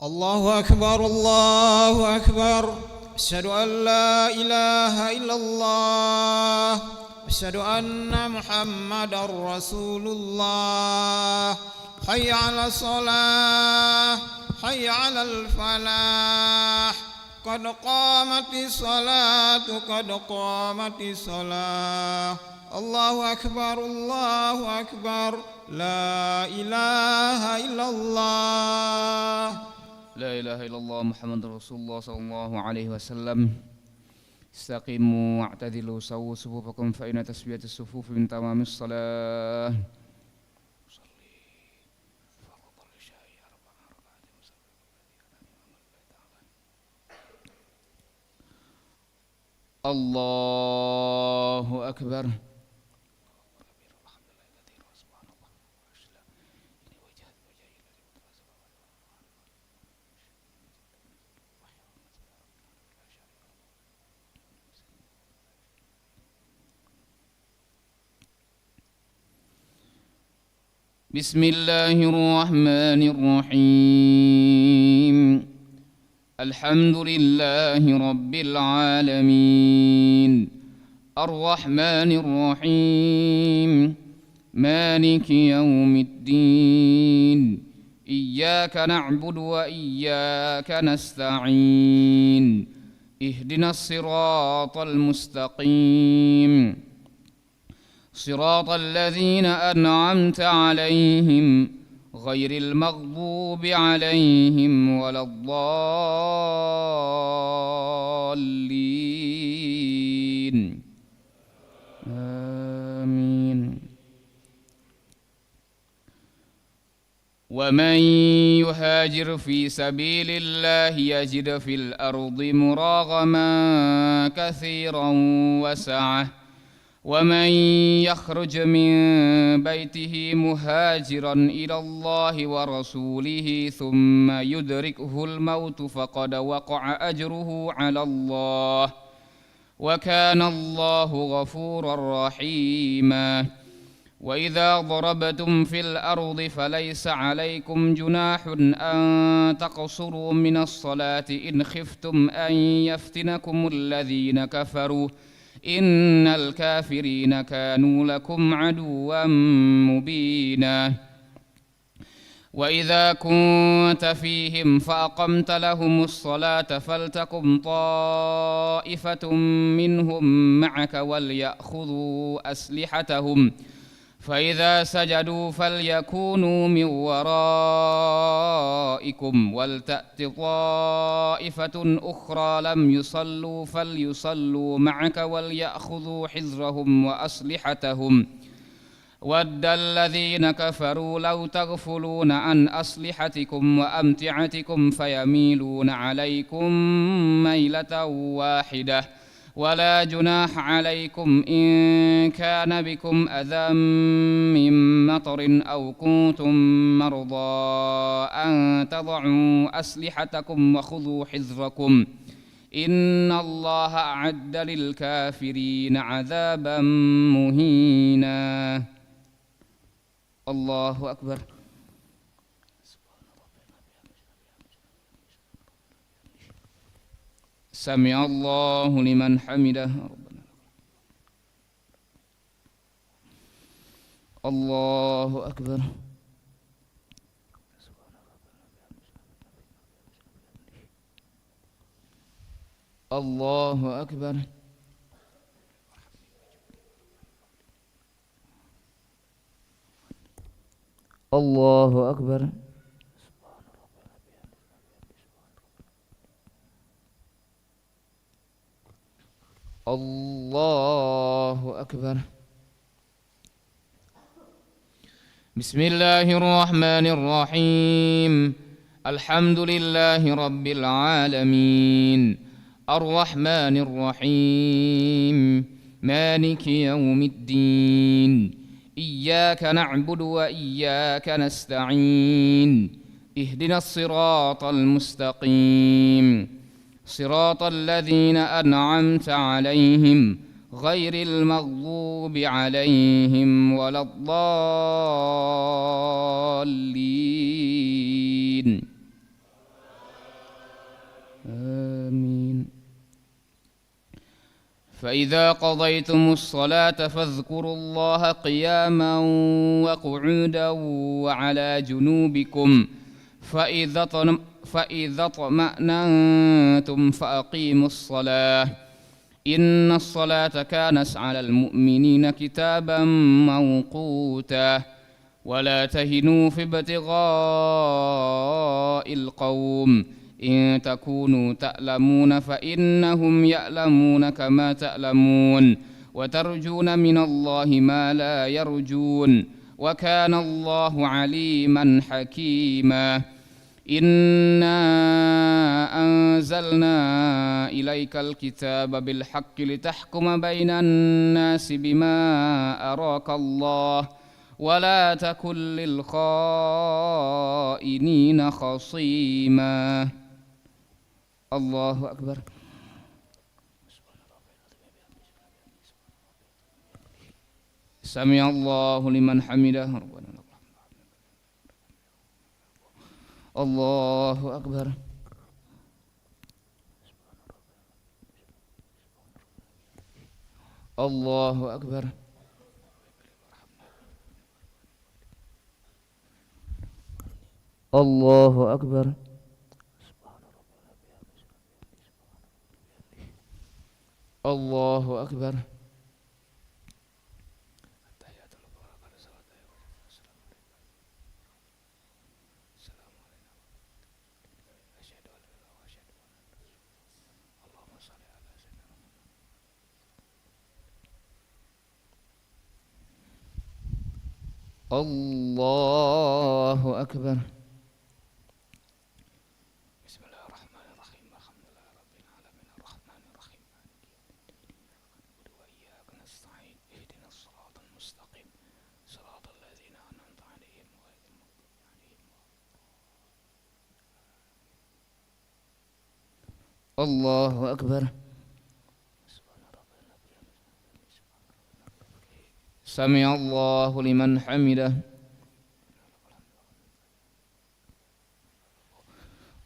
الله أكبر الله أكبر. أشهد أن لا إله إلا الله. أشهد أن محمدا رسول الله. حي على الصلاة حي على الفلاح. قد قامت الصلاة قد قامت الصلاة. الله أكبر الله أكبر. لا إله إلا الله. لا إله إلا الله محمد رسول الله صلى الله عليه وسلم. استقيموا واعتدلوا سووا صفوفكم فإن تسوية الصفوف من تمام الصلاة. الله أكبر. بسم الله الرحمن الرحيم. الحمد لله رب العالمين الرحمن الرحيم مالك يوم الدين إياك نعبد وإياك نستعين اهدنا الصراط المستقيم صراط الذين أنعمت عليهم غير المغضوب عليهم ولا الضالين آمين. ومن يهاجر في سبيل الله يجد في الأرض مراغما كثيرا وسعة ومن يخرج من بيته مهاجرا إلى الله ورسوله ثم يدركه الموت فقد وقع أجره على الله وكان الله غفورا رحيما. وإذا ضربتم في الأرض فليس عليكم جناح أن تقصروا من الصلاة إن خفتم أن يفتنكم الذين كفروا إن الكافرين كانوا لكم عدوا مبينا. وإذا كنت فيهم فأقمت لهم الصلاة فلتقم طائفة منهم معك وليأخذوا أسلحتهم فإذا سجدوا فليكونوا من ورائكم ولتأت طائفة أخرى لم يصلوا فليصلوا معك وليأخذوا حذرهم وأسلحتهم ود الذين كفروا لو تغفلون عن أسلحتكم وأمتعتكم فيميلون عليكم ميلة واحدة ولا جناح عليكم إن كان بكم أذى من مطر أو كنتم مرضى أن تضعوا أسلحتكم وخذوا حذركم إن الله أعد للكافرين عذابا مهينا. الله أكبر. سمع الله لمن حمده ربنا. الله أكبر. الله أكبر. الله أكبر. الله أكبر. بسم الله الرحمن الرحيم. الحمد لله رب العالمين الرحمن الرحيم مالك يوم الدين إياك نعبد وإياك نستعين اهدنا الصراط المستقيم صراط الذين أنعمت عليهم غير المغضوب عليهم ولا الضالين فإذا قضيتم الصلاة فاذكروا الله قياما وقعودا وعلى جنوبكم فإذا اطمأننتم فأقيموا الصلاة إن الصلاة كانت على المؤمنين كتابا موقوتا ولا تهنوا في ابتغاء القوم إن تكونوا تألمون فإنهم يألمون كما تألمون وترجون من الله ما لا يرجون وكان الله عليما حكيما إنا أنزلنا إليك الكتاب بالحق لتحكم بين الناس بما أراك الله ولا تكن للخائنين خصيما الله أكبر سمع الله لمن حمده الله أكبر الله أكبر الله أكبر الله أكبر الله أكبر بسم الله الرحمن الرحيم الحمد لله رب العالمين الرحمن الرحيم نعبد وإياك نستعين اهدنا الصراط المستقيم صراط الذين أنعمت عليهم غير المغضوب عليهم الله أكبر سمع الله لمن حمده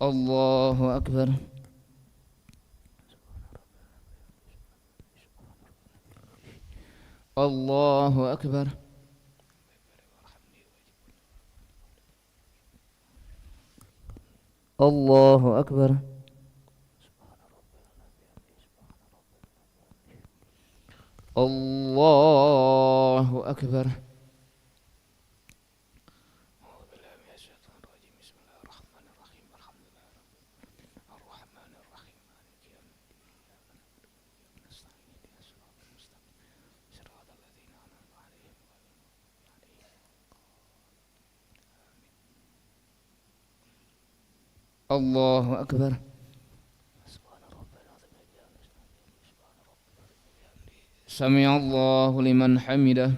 الله أكبر الله أكبر الله أكبر الله أكبر أعوذ بالله من الشيطان الرجيم بسم الله الرحمن الرحيم الحمد لله الرحمن الرحيم مالك يوم الدين نستعين اهدنا الصراط المستقيم صراط الذين أنعمت عليهم غير المغضوب عليهم الله أكبر سمع الله لمن حمده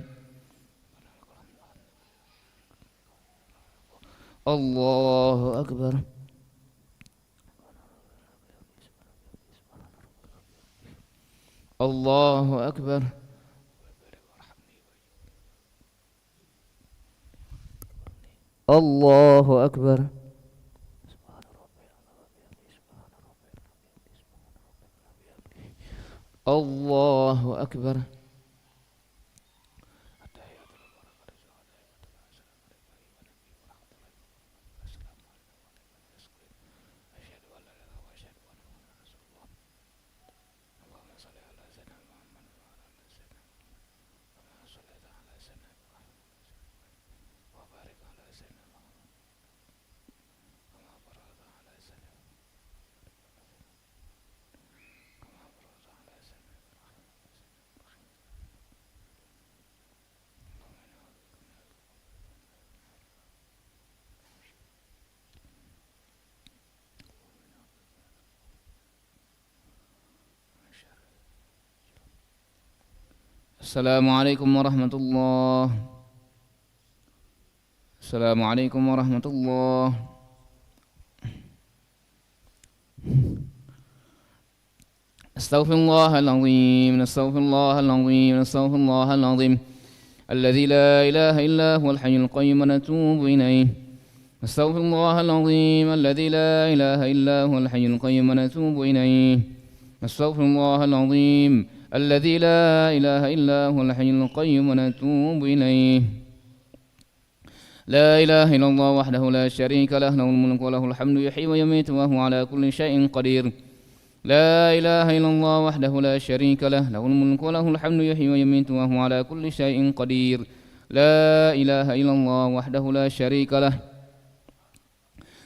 الله أكبر الله أكبر الله أكبر الله أكبر Assalamualaikum warahmatullahi Assalamualaikum warahmatullahi Astaghfirullahaladzim Astaghfirullahaladzim Astaghfirullahaladzim Alladzi la ilaha illa huwal hayyul qayyum wa natubu ilaih Astaghfirullahaladzim Alladzi la ilaha illa huwal hayyul qayyum wa natubu ilaih Astaghfirullahaladzim الذي لا إله إلا هو الحي القيوم ونتوب إليه. لا إله إلا الله وحده لا شريك له، له الملك وله الحمد يحيي ويميت وهو على كل شيء قدير. لا إله إلا الله وحده لا شريك له، له الملك وله الحمد يحيي ويميت وهو على كل شيء قدير. لا إله إلا الله وحده لا شريك له،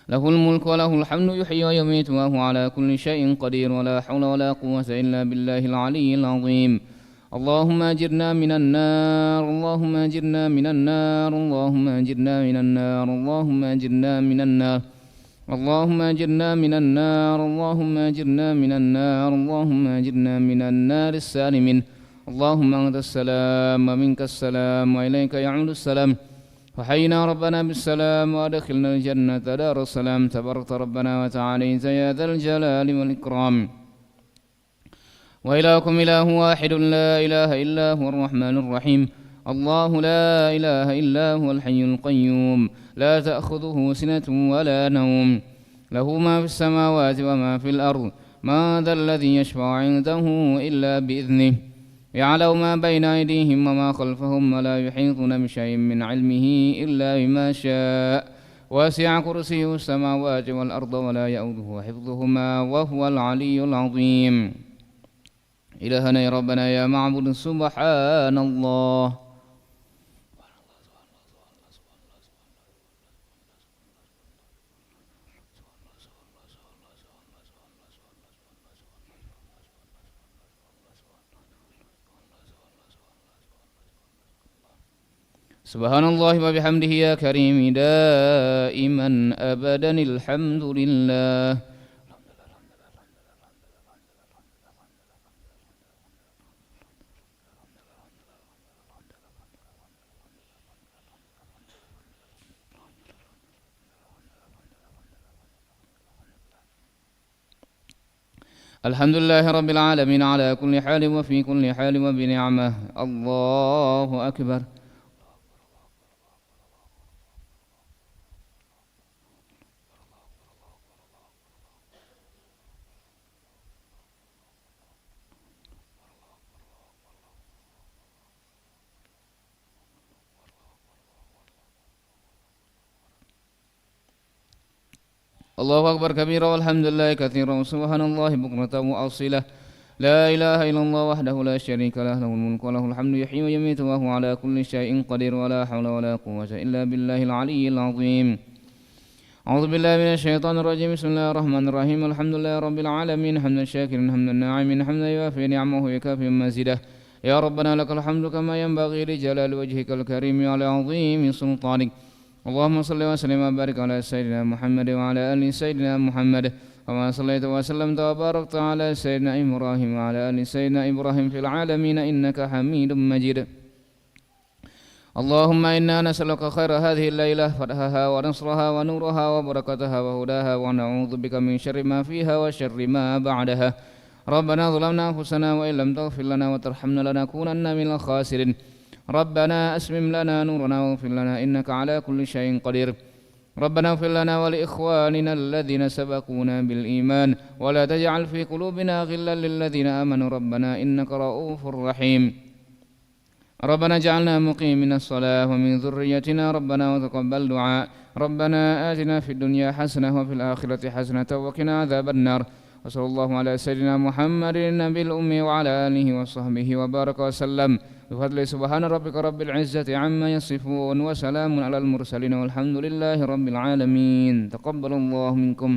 له الملك وله الحمد يحيي ويميت وهو على كل شيء قدير. ولا حول ولا قوة إلا بالله العلي العظيم. اللهم أجرنا من النار، اللهم أجرنا من النار، اللهم أجرنا من النار، اللهم أجرنا من النار، اللهم أجرنا من النار، اللهم أجرنا من النار، اللهم أجرنا من النار السالمين. اللهم أنت السلام ومنك السلام وإليك يعود السلام. وحينا ربنا بالسلام وأدخلنا الجنة دار السلام. تبارك ربنا وتعاليت يا ذا الجلال والإكرام. وإلهكم إله واحد لا إله إلا هو الرحمن الرحيم. الله لا إله إلا هو الحي القيوم لا تأخذه سنة ولا نوم، له ما في السماوات وما في الأرض. ما ذا الذي يشفع عنده إلا بإذنه، يعلم ما بين أيديهم وما خلفهم ولا يحيطون بشيء من علمه إلا بما شاء. وسع كرسيه السماوات والأرض ولا يؤوده حفظهما وهو العلي العظيم. إلهنا يا ربنا يا معبود سبحان الله. سبحان الله وبحمده يا كريم دائما أبدا الحمد لله. الحمد لله رب العالمين على كل حال وفي كل حال وبنعمه. الله أكبر. الله أكبر كبيرا والحمد لله كثيرا وسبحان الله بكرة وأصيلا. لا إله إلا الله وحده لا شريك له، له الملك وله الحمد يحيي ويميت وهو على كل شيء قدير. ولا حول ولا قوة إلا بالله العلي العظيم. أعوذ بالله من الشيطان الرجيم. بسم الله الرحمن الرحيم. الحمد لله رب العالمين حمدا شاكرا حمدا ناعما حمدا يوافي نعمه ويكافئ مزيده. يا ربنا لك الحمد كما ينبغي لجلال وجهك الكريم وعلى عظيم سلطانك. اللهم صل وسلم وبارك على سيدنا محمد وعلى آل سيدنا محمد، كما صليت وسلمت وباركت على سيدنا إبراهيم وعلى آل سيدنا إبراهيم في العالمين إنك حميد مجيد. اللهم إنا نسألك خير هذه الليلة، فتحها ونصرها ونورها وبركتها وهداها، ونعوذ بك من شر ما فيها وشر ما بعدها. ربنا ظلمنا أنفسنا وإن لم تغفر لنا وترحمنا لنكونن من الخاسرين. ربنا أسمم لنا نورنا واغفر لنا إنك على كل شيء قدير. ربنا اغفر لنا ولإخواننا الذين سبقونا بالإيمان ولا تجعل في قلوبنا غلا للذين آمنوا ربنا إنك رؤوف رحيم. ربنا اجعلنا مقيمين الصلاة ومن ذريتنا ربنا وتقبل دعاء. ربنا آتنا في الدنيا حسنة وفي الآخرة حسنة وقنا عذاب النار. وصلى الله على سيدنا محمد النبي الأمي وعلى آله وصحبه وبارك وسلم. بفضل سبحان ربك رب العزة عما يصفون وسلام على المرسلين والحمد لله رب العالمين. تقبل الله منكم.